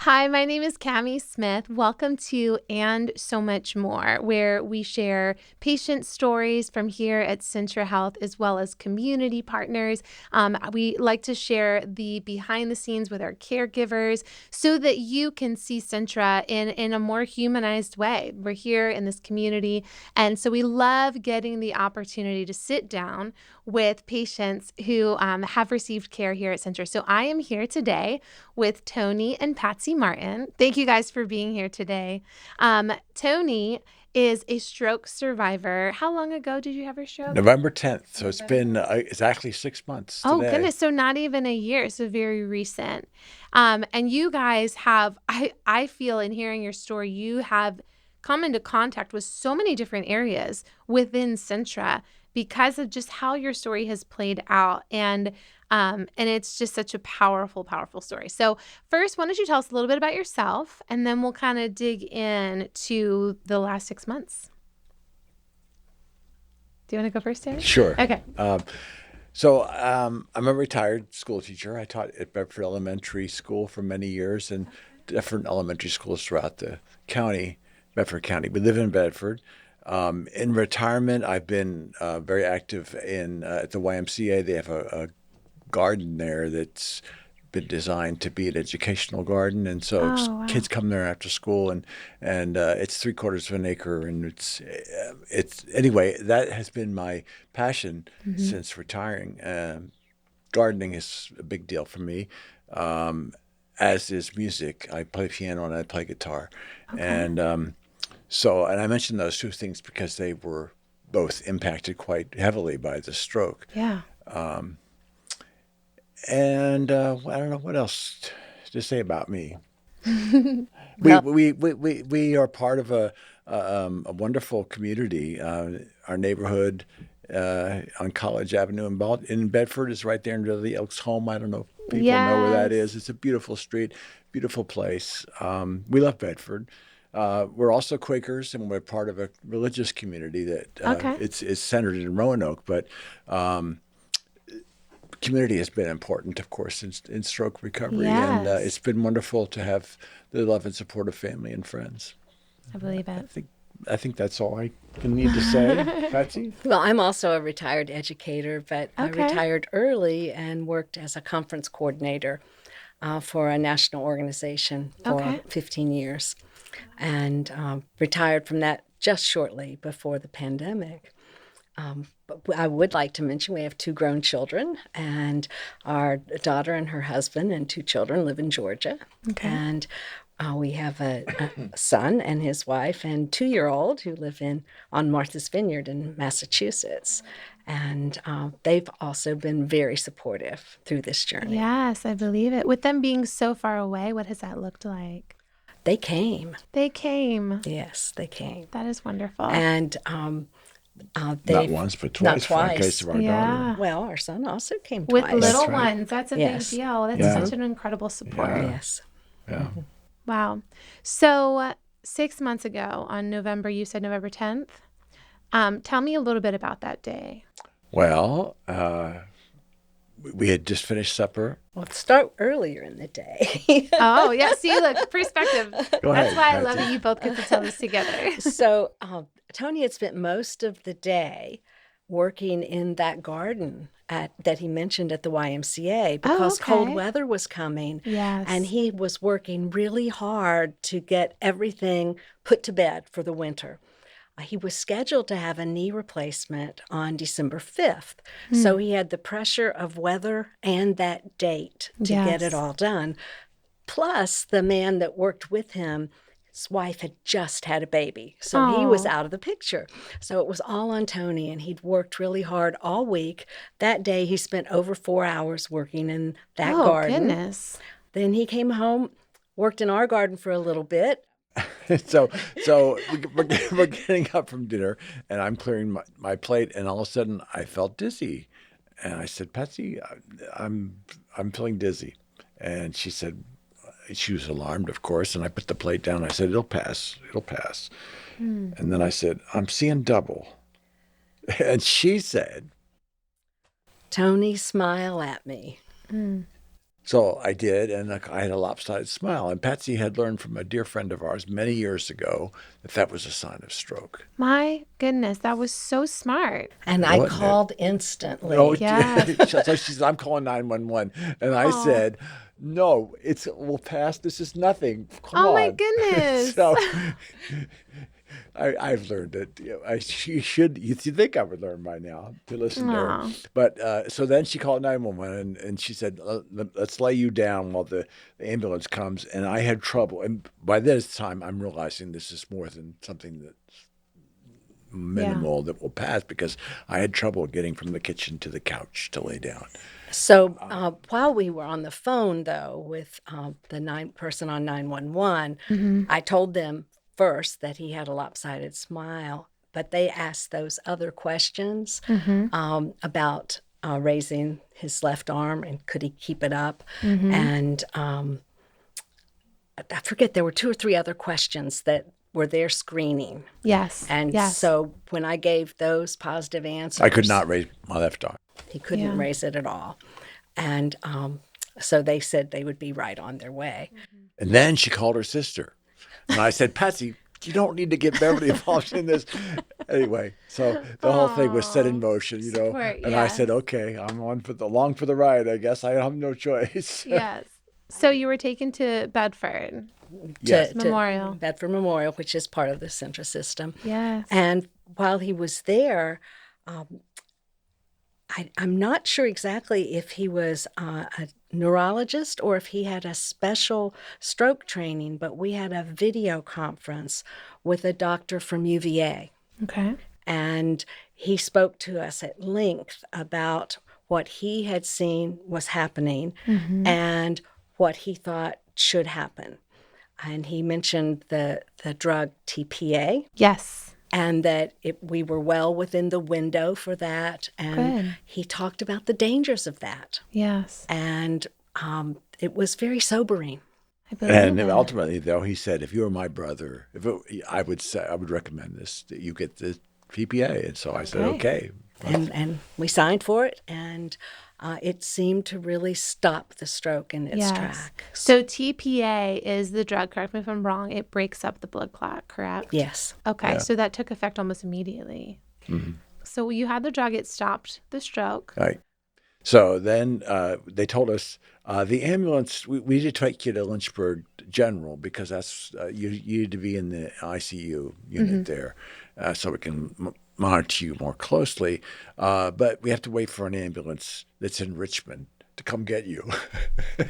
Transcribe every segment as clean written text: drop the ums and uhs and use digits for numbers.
Hi, my name is Cami Smith. Welcome to And So Much More, where we share patient stories from here at Centra Health as well as community partners. We like to share the behind the scenes with our caregivers so that you can see Centra in a more humanized way. We're here in this community, and so we love getting the opportunity to sit down with patients who have received care here at Centra. So I am here today with Tony and Patsy Martin. Thank you guys for being here today. Tony is a stroke survivor. How long ago did you have your stroke? November 10th. So it's been exactly 6 months Oh, today. goodness. So not even a year. So very recent. And you guys have, I feel in hearing your story, you have come into contact with so many different areas within Centra because of just how your story has played out. And it's just such a powerful, powerful story. So first, why don't you tell us a little bit about yourself, and then we'll kind of dig in to the last 6 months. Do you want to go first, Tony? Sure. Okay. I'm a retired school teacher. I taught at Bedford Elementary School for many years and different elementary schools throughout the county, Bedford County. We live in Bedford. In retirement, I've been very active in at the YMCA. They have a garden there that's been designed to be an educational garden, and so Oh, wow. kids come there after school, and it's 3/4 of an acre, and it's anyway. That has been my passion since retiring. Gardening is a big deal for me, as is music. I play piano and I play guitar, Okay. and I mentioned those two things because they were both impacted quite heavily by the stroke. Yeah. And I don't know what else to say about me. We Well, we are part of a wonderful community. Our neighborhood on College Avenue in Bedford is right there near the Elks Home. I don't know if people know where that Yes. is. It's a beautiful street, beautiful place. We love Bedford. We're also Quakers, and we're part of a religious community that Okay. it's centered in Roanoke, but community has been important, of course, in stroke recovery, and Yes. it's been wonderful to have the love and support of family and friends. I believe I it. think I think that's all I can need to say, Patsy. well, I'm also a retired educator, but I Okay. retired early and worked as a conference coordinator for a national organization for Okay. 15 years, and retired from that just shortly before the pandemic. But I would like to mention we have two grown children, and our daughter and her husband and two children live in Georgia. Okay. And we have a son and his wife and 2-year-old who live on Martha's Vineyard in Massachusetts. And they've also been very supportive through this journey. Yes, I believe it. With them being so far away, what has that looked like? They came. They came. Yes, they came. That is wonderful. And Not they've once, but not twice for the case twice. of our Yeah. daughter. Well, our son also came With twice. That's little right. ones, that's a Yes. big deal. That's Yeah. such an incredible support. Yeah. Yes. Yeah. Wow. So 6 months ago on November, you said November 10th. Tell me a little bit about that day. Well, we had just finished supper. Well, let's start earlier in the day. Oh, yeah. See, look, perspective. Go That's ahead, why I love Patsy. that you both get to tell this together. So Tony had spent most of the day working in that garden that he mentioned at the YMCA because cold okay. weather was coming. Yes. And he was working really hard to get everything put to bed for the winter. He was scheduled to have a knee replacement on December 5th. So he had the pressure of weather and that date to get Yes. it all done. Plus, the man that worked with him, his wife had just had a baby. So he was Aw. out of the picture. So it was all on Tony, and he'd worked really hard all week. That day, he spent over 4 hours working in that Oh, garden. goodness. Then he came home, worked in our garden for a little bit. so we're getting up from dinner, and I'm clearing my plate, and all of a sudden I felt dizzy, and I said, Patsy, I'm feeling dizzy, and she said, she was alarmed, of course, and I put the plate down. I said, it'll pass, and then I said, I'm seeing double, and she said, Tony, smile at me. So I did, and I had a lopsided smile. And Patsy had learned from a dear friend of ours many years ago that that was a sign of stroke. My goodness, that was so smart. And I Wasn't it? called No, instantly. Yes. so she said, I'm calling 911. And I Oh, said, no, we'll pass. This is nothing. Come oh my on. goodness. So I've learned that you'd think I would learn by now to listen to her. Oh, But so then she called 911 and she said, let's lay you down while the ambulance comes. And I had trouble. And by this time, I'm realizing this is more than something that's yeah. minimal that will pass because I had trouble getting from the kitchen to the couch to lay down. So while we were on the phone, though, with the person on 911, I told them first that he had a lopsided smile, but they asked those other questions about raising his left arm and could he keep it up. And I forget, there were 2 or 3 other questions that were their screening. Yes. And yes. so when I gave those positive answers, I could not raise my left arm. he couldn't Yeah. raise it at all. And so they said they would be right on their way. And then she called her sister. And I said, Patsy, you don't need to get Beverly involved in this. Anyway, so the whole thing was set in motion, Support, and I yes. said, okay, I'm along for the ride, I guess. I have no choice. Yes. So you were taken to Bedford. Yes. Memorial. Bedford Memorial, which is part of the Centra system. Yes. And while he was there, I'm not sure exactly if he was a neurologist or if he had a special stroke training, but we had a video conference with a doctor from UVA. Okay. And he spoke to us at length about what he had seen was happening and what he thought should happen. And he mentioned the drug TPA. Yes. And that we were well within the window for that. And Good. he talked about the dangers of that. Yes. And it was very sobering. I believe And it. ultimately, though, he said, if you were my brother, I would recommend this, that you get the PPA. And so I said, okay. And we signed for it, and it seemed to really stop the stroke in its track. So TPA is the drug, correct me if I'm wrong, it breaks up the blood clot, correct? Yes. Okay, Yeah. so that took effect almost immediately. So you had the drug, it stopped the stroke. Right. So then they told us the ambulance, we need to take you to Lynchburg General because that's you need to be in the ICU unit there so we can monitor you more closely. But we have to wait for an ambulance that's in Richmond to come get you.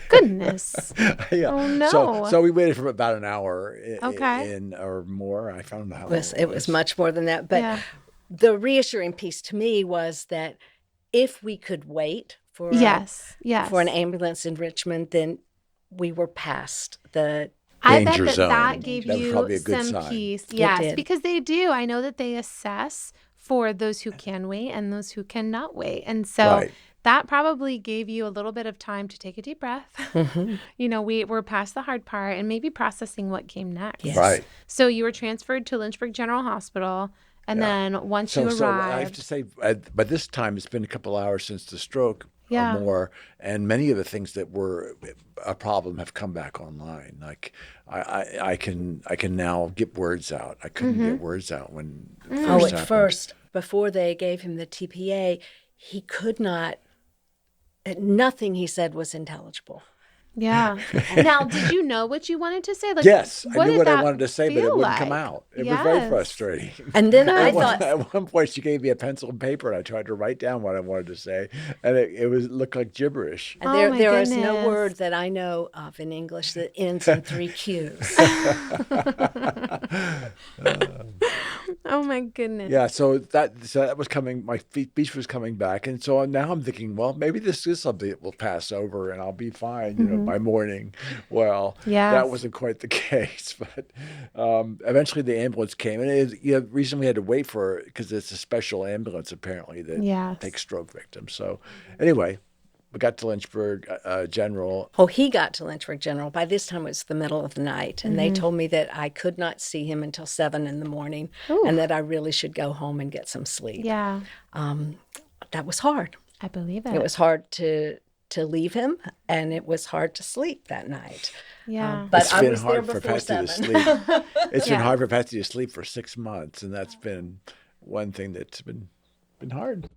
Goodness. Yeah. Oh, no. So we waited for about an hour Okay. or more. I found out how It was much more than that. But Yeah. the reassuring piece to me was that if we could wait for Yes. for an ambulance in Richmond, then we were past the I bet danger zone. that gave That was you probably a good some sign. peace. Yes, did. because they do. I know that they assess for those who can wait and those who cannot wait. And so Right. that probably gave you a little bit of time to take a deep breath. We're past the hard part and maybe processing what came next. Yes. Right. So you were transferred to Lynchburg General Hospital. And then once you So I have arrived, to say, by this time, it's been a couple hours since the stroke Yeah. or more, and many of the things that were a problem have come back online. Like I can now get words out. I couldn't get words out when it first at happened. first, before they gave him the TPA, he could not. Nothing he said was intelligible. yeah. Now, did you know what you wanted to say? Like, Yes, I knew did what I that wanted to say, but it feel wouldn't come like? out. It was very Yes. frustrating. And then I At one- thought, at one point, she gave me a pencil and paper, and I tried to write down what I wanted to say, and it looked like gibberish. and Oh, my there is no goodness. word that I know of in English that ends in 3 Qs. Oh, my goodness. Yeah, so that was coming. My speech was coming back, and so now I'm thinking, well, maybe this is something that will pass over, and I'll be fine, by morning. Well, Yes. that wasn't quite the case, but eventually the ambulance came, and the reason we had to wait for it because it's a special ambulance apparently that Yes. takes stroke victims. So anyway, we got to Lynchburg General. Oh, he got to Lynchburg General. By this time, it was the middle of the night, and they told me that I could not see him until 7 in the morning, Ooh. and that I really should go home and get some sleep. Yeah. That was hard. I believe It it. was hard to leave him, and it was hard to sleep that night. Yeah. But It's I been was there hard for before Patsy to 7. sleep. It's been Yeah. hard for Patsy to sleep for 6 months, and that's been one thing that's been hard.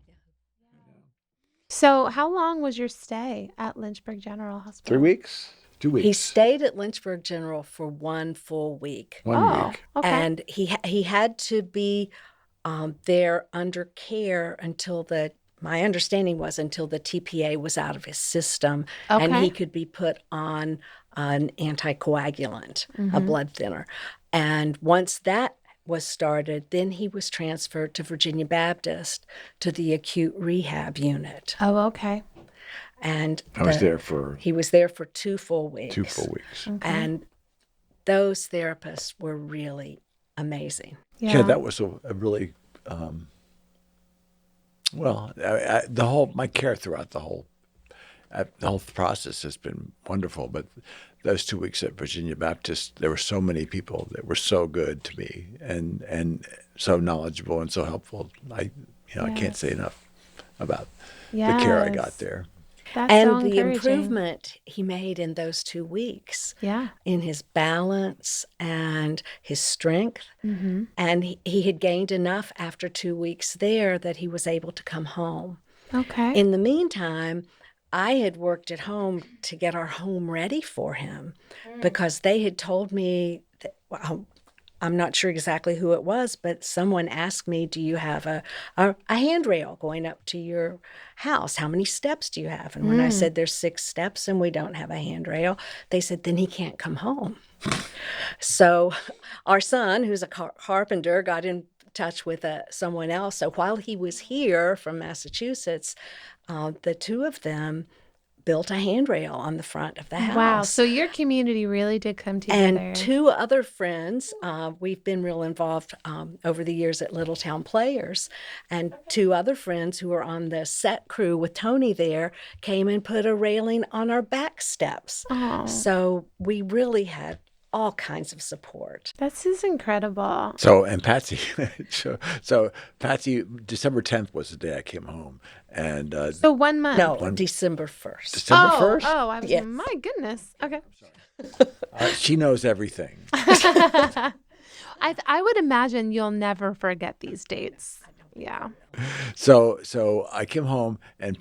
So, how long was your stay at Lynchburg General Three Hospital? weeks, two He weeks, stayed at Lynchburg General for 1 full week, one Oh, week. okay. and he had to be there under care until my understanding was until the TPA was out of his system and he Okay. could be put on an anticoagulant, a Mm-hmm. blood thinner. And once that was started, then he was transferred to Virginia Baptist to the acute rehab unit. Oh, okay. And I was there for he was there for 2 full 2 weeks. full weeks. Okay. And those therapists were really amazing. Yeah, Yeah. that was a really well. My care throughout the whole process has been wonderful. But those 2 weeks at Virginia Baptist, there were so many people that were so good to me and so knowledgeable and so helpful. I can't say Yes. enough about the care I got Yes. there. That's so And the encouraging. improvement he made in those 2 weeks Yeah. in his balance and his strength. Mm-hmm. And he had gained enough after 2 weeks there that he was able to come home. Okay. In the meantime, I had worked at home to get our home ready for him because they had told me that, well, I'm not sure exactly who it was, but someone asked me, do you have a handrail going up to your house? How many steps do you have? And when I said there's 6 steps and we don't have a handrail, they said, then he can't come home. So our son, who's a carpenter, got in touch with someone else. So while he was here from Massachusetts, the 2 of them built a handrail on the front of the Wow. house. So your community really did come And together. 2 other friends, we've been real involved over the years at Little Town Players, and 2 other friends who were on the set crew with Tony there came and put a railing on our back steps. Oh, So we really had all kinds of support. this is incredible. So and Patsy, so Patsy, December 10th was the day I came home, and So 1 month. No, December 1st. December 1st, Yes. My goodness. Okay. she knows everything. I would imagine you'll never forget these dates. Yeah. So I came home and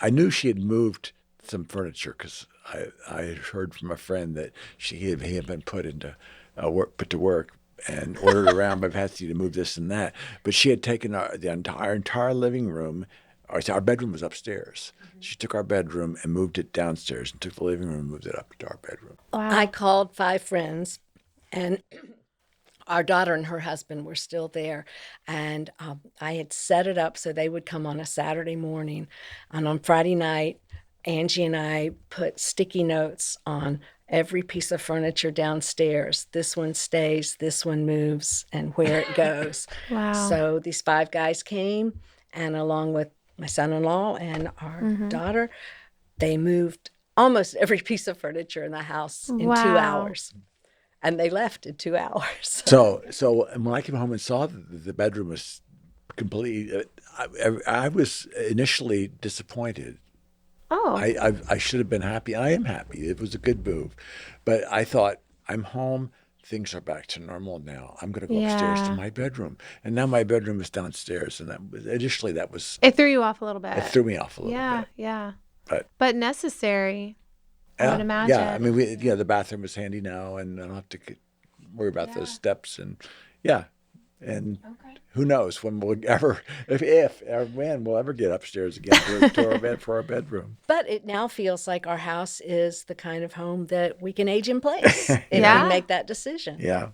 I knew she had moved some furniture because I had heard from a friend that he had been put to work and ordered around by Patsy to move this and that. But she had taken the entire living room. Our bedroom was upstairs. She took our bedroom and moved it downstairs and took the living room and moved it up to our bedroom. Wow. I called 5 friends, and our daughter and her husband were still there. And I had set it up so they would come on a Saturday morning. And on Friday night, Angie and I put sticky notes on every piece of furniture downstairs. This one stays, this one moves, and where it goes. Wow. So these 5 guys came, and along with my son-in-law and our daughter, they moved almost every piece of furniture in the house in 2 Wow. hours. And they left in 2 hours. So when I came home and saw that the bedroom was completely, I was initially disappointed. Oh. I should have been happy. I am happy. It was a good move. But I thought, I'm home. Things are back to normal now. I'm going to go upstairs to Yeah. my bedroom. And now my bedroom is downstairs. And initially that It threw you off a little bit. it threw me off a little Yeah. bit. Yeah. But But necessary. I would imagine. Yeah, I mean, the bathroom is handy now, and I don't have to worry about those steps. And who knows when we'll ever, if or when we'll ever get upstairs again for our bedroom. But it now feels like our house is the kind of home that we can age in place if Yeah. we make that decision. Yeah.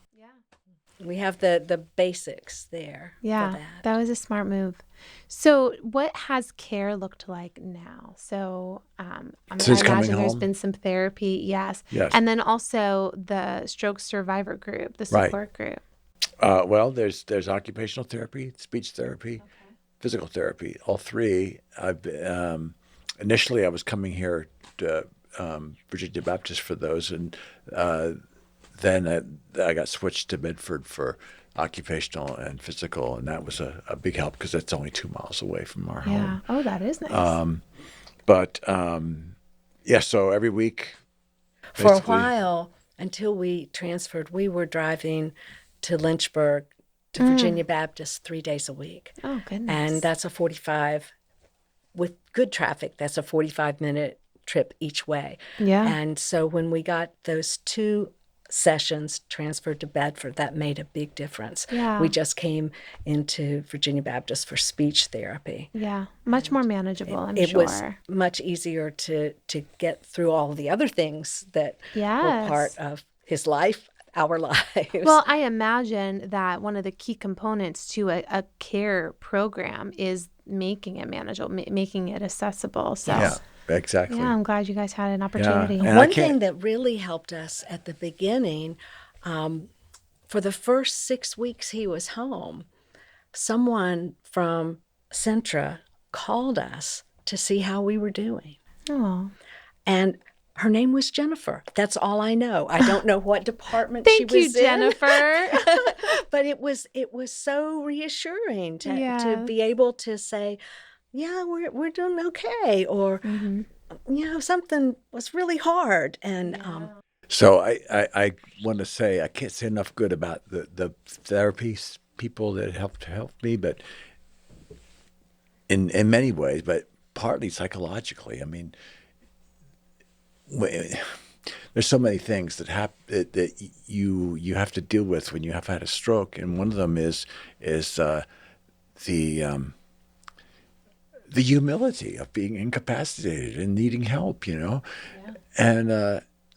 We have the basics there Yeah, for that. that was a smart move. So, what has care looked like now? So, I Since coming imagine there's home? been some therapy, yes. Yes. And then also the stroke survivor group, the Right. support group. Well, there's occupational therapy, speech therapy, physical therapy, all 3. Initially I was coming here to Virginia Baptist for those, and then I got switched to Medford for occupational and physical, and that was a big help because that's only 2 miles away from our Yeah. home. Oh, that is nice. But yeah, so every week, For a basically, while, until we transferred, we were driving to Lynchburg to Virginia Baptist 3 days a week. Oh, goodness. And that's a 45, with good traffic, that's a 45-minute trip each way. Yeah. And so when we got those 2 sessions transferred to Bedford, that made a big difference. Yeah. We just came into Virginia Baptist for speech therapy. Yeah. Much more manageable, I'm It sure. was much easier to get through all the other things that were part Yes. of his life, our lives. Well, I imagine that one of the key components to a care program is making it manageable, making it accessible. So, yeah, exactly. yeah, I'm glad you guys had an opportunity. And I One can't- thing that really helped us at the beginning, for the first 6 weeks he was home, someone from Centra called us to see how we were doing. Oh, And her name was Jennifer. That's all I know. I don't know what department she thank you, was in. Jennifer. But it was so reassuring to Yes. be able to say, yeah, we're doing okay, or something was really hard. And So I want to say I can't say enough good about the therapy people that helped me, but in many ways, but partly psychologically. I mean, there's so many things that you have to deal with when you have had a stroke, and one of them is the humility of being incapacitated and needing help, and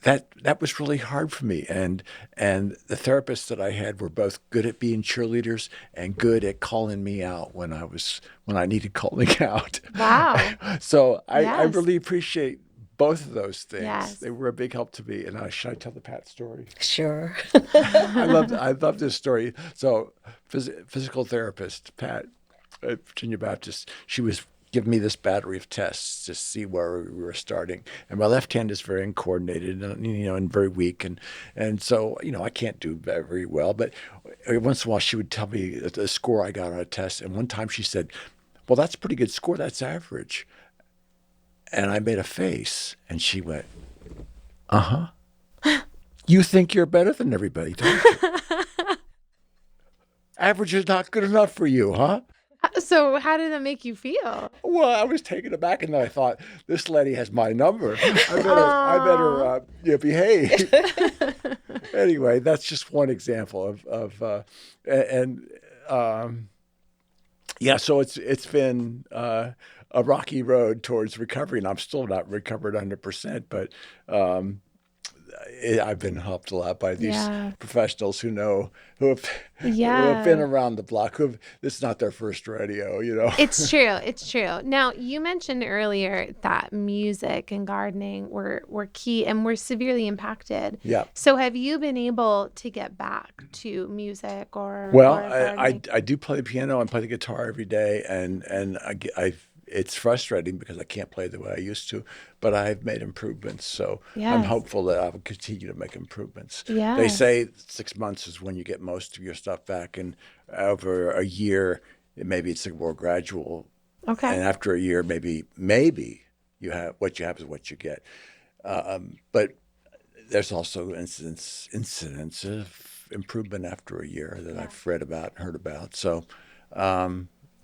that was really hard for me. And the therapists that I had were both good at being cheerleaders and good at calling me out when I needed calling out. Wow. So I Yes. really appreciate both of those things. Yes. They were a big help to me. And should I tell the Pat story? sure. I love this story. So physical therapist Pat at Virginia Baptist, she was giving me this battery of tests to see where we were starting. And my left hand is very uncoordinated and very weak. And so, I can't do very well. But every once in a while she would tell me the score I got on a test. And one time she said, well, that's a pretty good score. That's average. And I made a face, and she went, uh-huh. You think you're better than everybody, don't you? Average is not good enough for you, huh? So, how did that make you feel? Well, I was taken aback, and then I thought, this lady has my number. I better behave. Anyway, that's just one example yeah. So it's been a rocky road towards recovery, and I'm still not recovered 100%, but I've been helped a lot by these Yeah. professionals who have Yeah. been around the block. This is not their first rodeo, It's true. It's true. Now, you mentioned earlier that music and gardening were key and were severely impacted. Yeah. So, have you been able to get back to music or Well, or gardening? I do play the piano and play the guitar every day, and it's frustrating because I can't play the way I used to, but I've made improvements. So I'm Yes. hopeful that I will continue to make improvements. They Yes. say 6 months is when you get most of your stuff back, and over a year, maybe it's more gradual. Okay. And after a year, maybe you have what you have is what you get. But there's also incidents of improvement after a year that I've read about and heard about. So,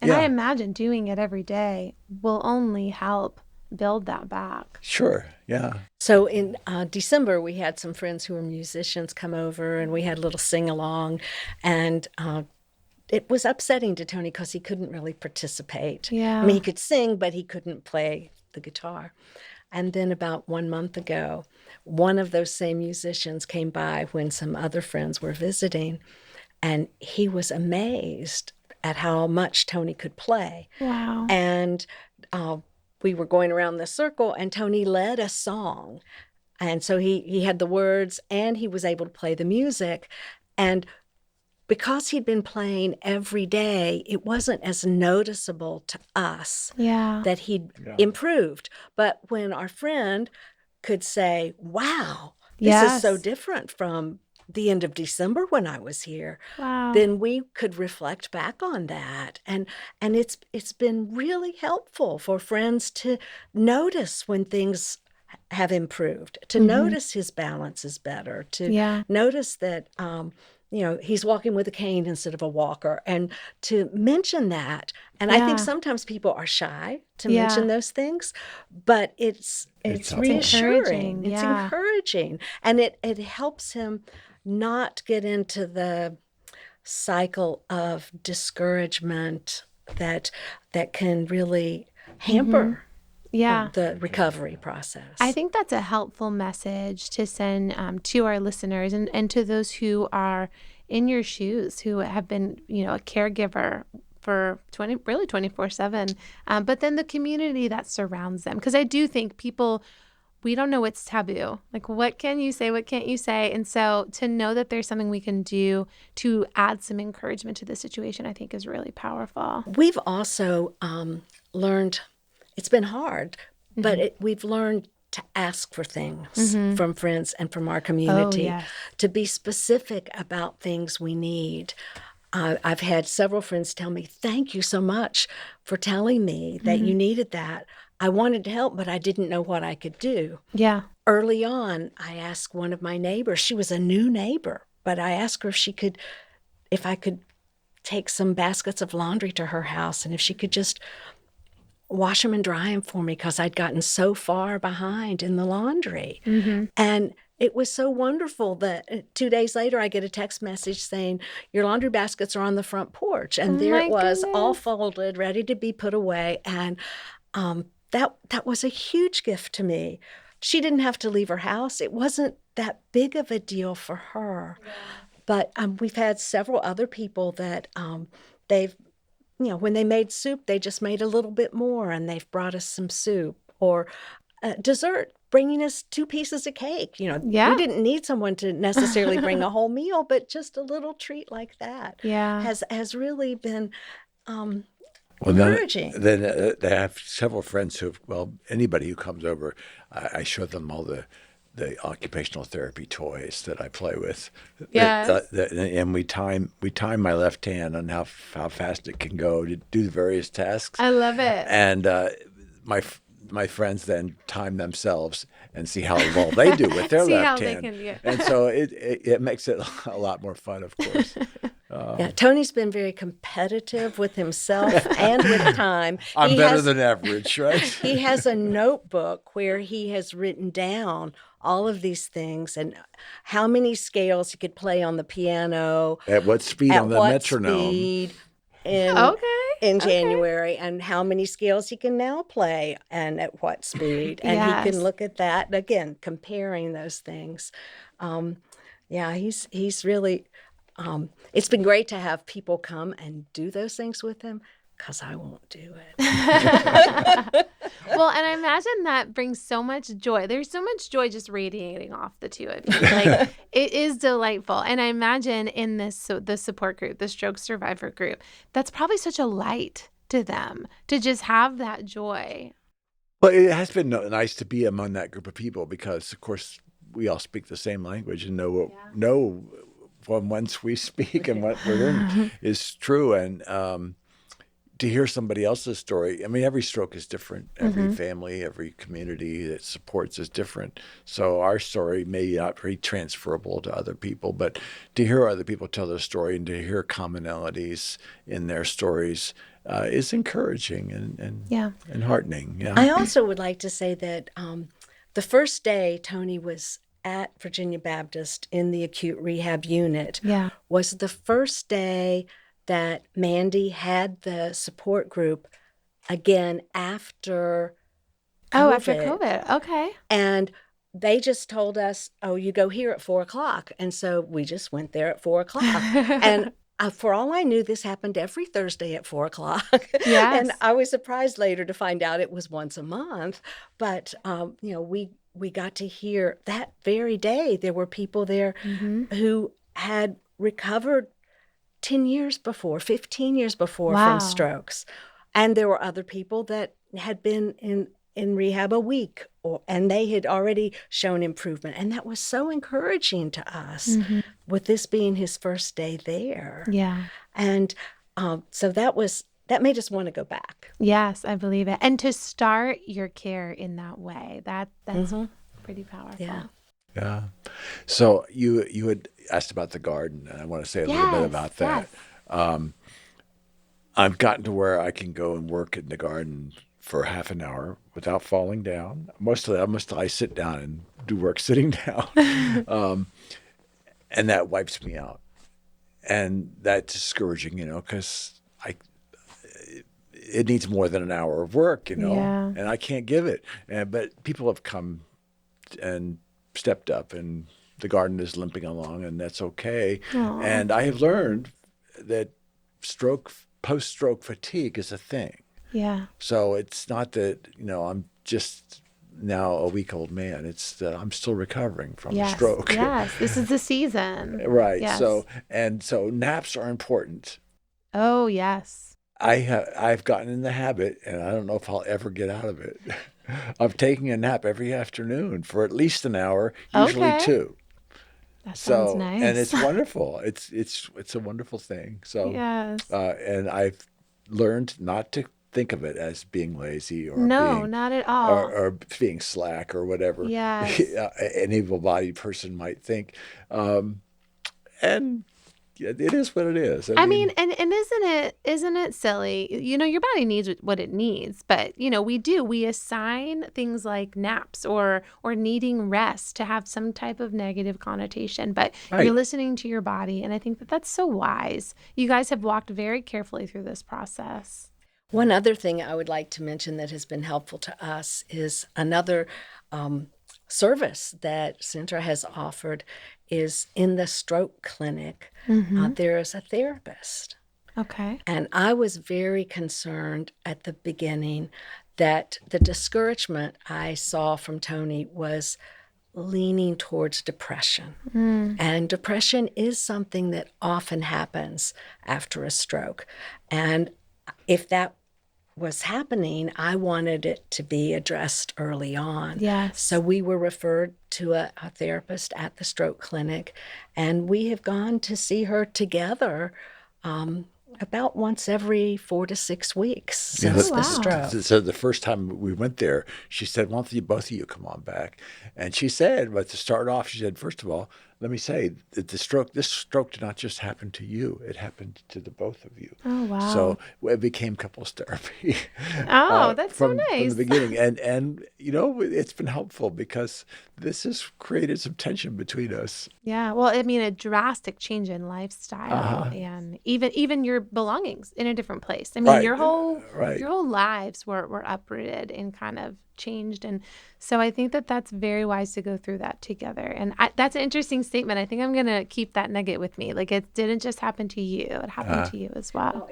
And I yeah, imagine doing it every day will only help build that back. sure, yeah. So in December, we had some friends who were musicians come over, and we had a little sing-along. And it was upsetting to Tony because he couldn't really participate. Yeah. I mean, he could sing, but he couldn't play the guitar. And then about 1 month ago, one of those same musicians came by when some other friends were visiting, and he was amazed at how much Tony could play. Wow. And we were going around the circle, and Tony led a song. And so he had the words, and he was able to play the music. And because he'd been playing every day, it wasn't as noticeable to us Yeah. that he'd improved. But when our friend could say, wow, this is so Yes. different from the end of December when I was here, Wow. then we could reflect back on that. And it's been really helpful for friends to notice when things have improved, to notice his balance is better, to Yeah. notice that he's walking with a cane instead of a walker, and to mention that. And I think Yeah. sometimes people are shy to Yeah. mention those things, but it's helpful. reassuring. Encouraging, It's yeah. encouraging. And it helps him not get into the cycle of discouragement that can really hamper Yeah. the recovery process. I think that's a helpful message to send to our listeners and to those who are in your shoes, who have been, a caregiver for 24/7, but then the community that surrounds them. Because I do think people, we don't know what's taboo. Like, what can you say? What can't you say? And so to know that there's something we can do to add some encouragement to the situation, I think is really powerful. We've also learned, it's been hard, but we've learned to ask for things from friends and from our community, yes. to be specific about things we need. I've had several friends tell me, thank you so much for telling me that you needed that. I wanted to help, but I didn't know what I could do. Yeah. Early on, I asked one of my neighbors, she was a new neighbor, but I asked her if I could take some baskets of laundry to her house, and if she could just wash them and dry them for me, because I'd gotten so far behind in the laundry. And it was so wonderful that 2 days later, I get a text message saying, your laundry baskets are on the front porch. And there my it was, all goodness. folded, ready to be put away. And that was a huge gift to me. She didn't have to leave her house. It wasn't that big of a deal for her. Yeah. But we've had several other people that they've, when they made soup, they just made a little bit more, and they've brought us some soup. Or dessert, bringing us 2 pieces of cake. Yeah. We didn't need someone to necessarily bring a whole meal, but just a little treat like that has really been encouraging. Then they have several friends anybody who comes over, I show them all the occupational therapy toys that I play with. Yes. And we time my left hand on how fast it can go to do the various tasks. I love it. And my friends then time themselves and see how well they do with their See left how they hand. can do it. And so it makes it a lot more fun, of course. Yeah, Tony's been very competitive with himself and with time. I'm better than average, right? He has a notebook where he has written down all of these things and how many scales he could play on the piano. At what speed at on the what metronome. Speed Okay. January, and how many scales he can now play and at what speed. And he Yes. can look at that, again, comparing those things. He's really... it's been great to have people come and do those things with him, because I won't do it. Well, and I imagine that brings so much joy. There's so much joy just radiating off the two of you. Like, it is delightful. And I imagine in the support group, the stroke survivor group, that's probably such a light to them to just have that joy. Well, it has been nice to be among that group of people because, of course, we all speak the same language and know from whence we speak and what we're doing is true. And to hear somebody else's story, I mean, every stroke is different. Every family, every community that supports is different. So our story may not be transferable to other people, but to hear other people tell their story and to hear commonalities in their stories is encouraging and heartening. Yeah. I also would like to say that the first day Tony was at Virginia Baptist in the acute rehab unit was the first day that Mandy had the support group again after COVID. Oh, after COVID. Okay. And they just told us, you go here at 4:00. And so we just went there at 4:00. And for all I knew, this happened every Thursday at 4:00. Yes. And I was surprised later to find out it was once a month. But, we got to hear that very day there were people there who had recovered 10 years before, 15 years before from strokes. And there were other people that had been in rehab a week and they had already shown improvement. And that was so encouraging to us, with this being his first day there. Yeah. And so that made us want to go back. Yes, I believe it. And to start your care in that way, that's pretty powerful. Yeah. Yeah. So you had asked about the garden, and I want to say a little bit about that. Yes. I've gotten to where I can go and work in the garden for half an hour without falling down. Mostly I sit down and do work sitting down, and that wipes me out. And that's discouraging, because it needs more than an hour of work, Yeah. and I can't give it. But people have come and stepped up, and the garden is limping along, and that's okay. Aw. And I have learned that post-stroke fatigue is a thing. Yeah. So it's not that, I'm just now a week-old man. It's that I'm still recovering from a stroke. Yes. This is the season. Right. Yes. So naps are important. Oh, yes. I've gotten in the habit, and I don't know if I'll ever get out of it, of taking a nap every afternoon for at least an hour, usually Okay. 2. That sounds nice. And it's wonderful. It's a wonderful thing. So Yes. And I've learned not to think of it as being lazy or No, being not at all. or being slack or whatever Yes. an able-bodied person might think. And it is what it is. I mean, and isn't it silly? Your body needs what it needs, but we assign things like naps or needing rest to have some type of negative connotation, but Right. you're listening to your body, and I think that that's so wise. You guys have walked very carefully through this process. One other thing I would like to mention that has been helpful to us is another service that Centra has offered is in the stroke clinic. There is a therapist. Okay. And I was very concerned at the beginning that the discouragement I saw from Tony was leaning towards depression. And depression is something that often happens after a stroke. And if that was happening, I wanted it to be addressed early on. Yes. So we were referred to a therapist at the stroke clinic, and we have gone to see her together about once every 4 to 6 weeks since wow. the stroke. So the first time we went there, she said, "Why don't both of you come on back?" And she said, but to start off, she said, "First of all, let me say that this stroke did not just happen to you; it happened to the both of you." Oh, wow. So it became couples therapy. Oh, that's so from nice. the beginning, and it's been helpful because this has created some tension between us. Yeah, well, I mean, a drastic change in lifestyle and even your belongings in a different place. I mean, Right. your whole Right. your whole lives were uprooted and kind of changed, and so I think that that's very wise to go through that together. And that's an interesting statement. I think I'm gonna keep that nugget with me. Like, it didn't just happen to you; it happened to you as well.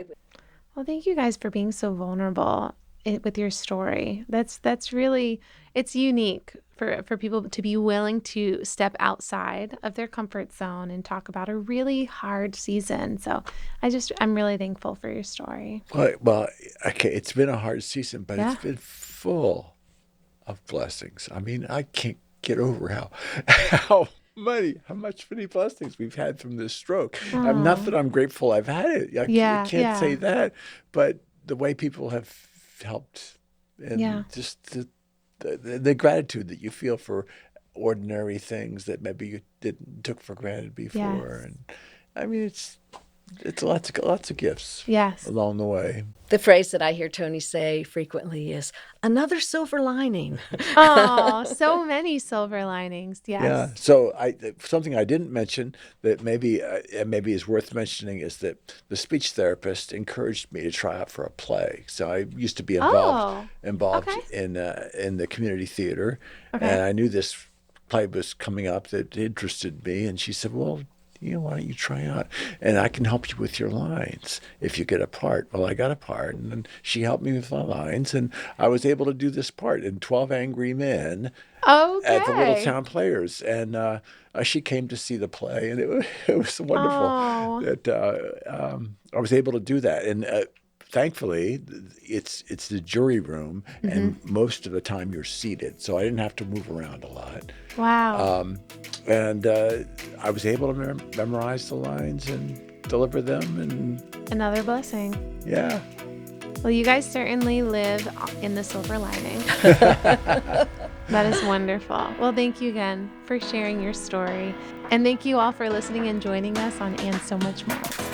Well, thank you guys for being so vulnerable with your story. That's really, it's unique for people to be willing to step outside of their comfort zone and talk about a really hard season. So I'm really thankful for your story. Well, okay, it's been a hard season, but Yeah. it's been full of blessings. I mean, I can't get over how many blessings we've had from this stroke. I'm not that I'm grateful I've had it. I Yeah, can't say yeah. that, but the way people have helped, and Yeah. just the gratitude that you feel for ordinary things that maybe you took for granted before, Yes. and I mean, it's lots of gifts Yes. along the way. The phrase that I hear Tony say frequently is another silver lining. Oh, so many silver linings. Yes. Yeah. So something I didn't mention that maybe is worth mentioning is that the speech therapist encouraged me to try out for a play. So I used to be involved okay. in the community theater, Okay. and I knew this play was coming up that interested me, and she said, "Well, why don't you try out? And I can help you with your lines if you get a part." Well, I got a part, and then she helped me with my lines, and I was able to do this part in 12 Angry Men at the Little Okay. Town Players. And she came to see the play, and it was wonderful Oh. that I was able to do that. And thankfully, it's the jury room, and most of the time you're seated, so I didn't have to move around a lot. Wow. And I was able to memorize the lines and deliver them, and Another blessing. yeah. Well, you guys certainly live in the silver lining. That is wonderful. Well, thank you again for sharing your story. And thank you all for listening and joining us on And So Much More.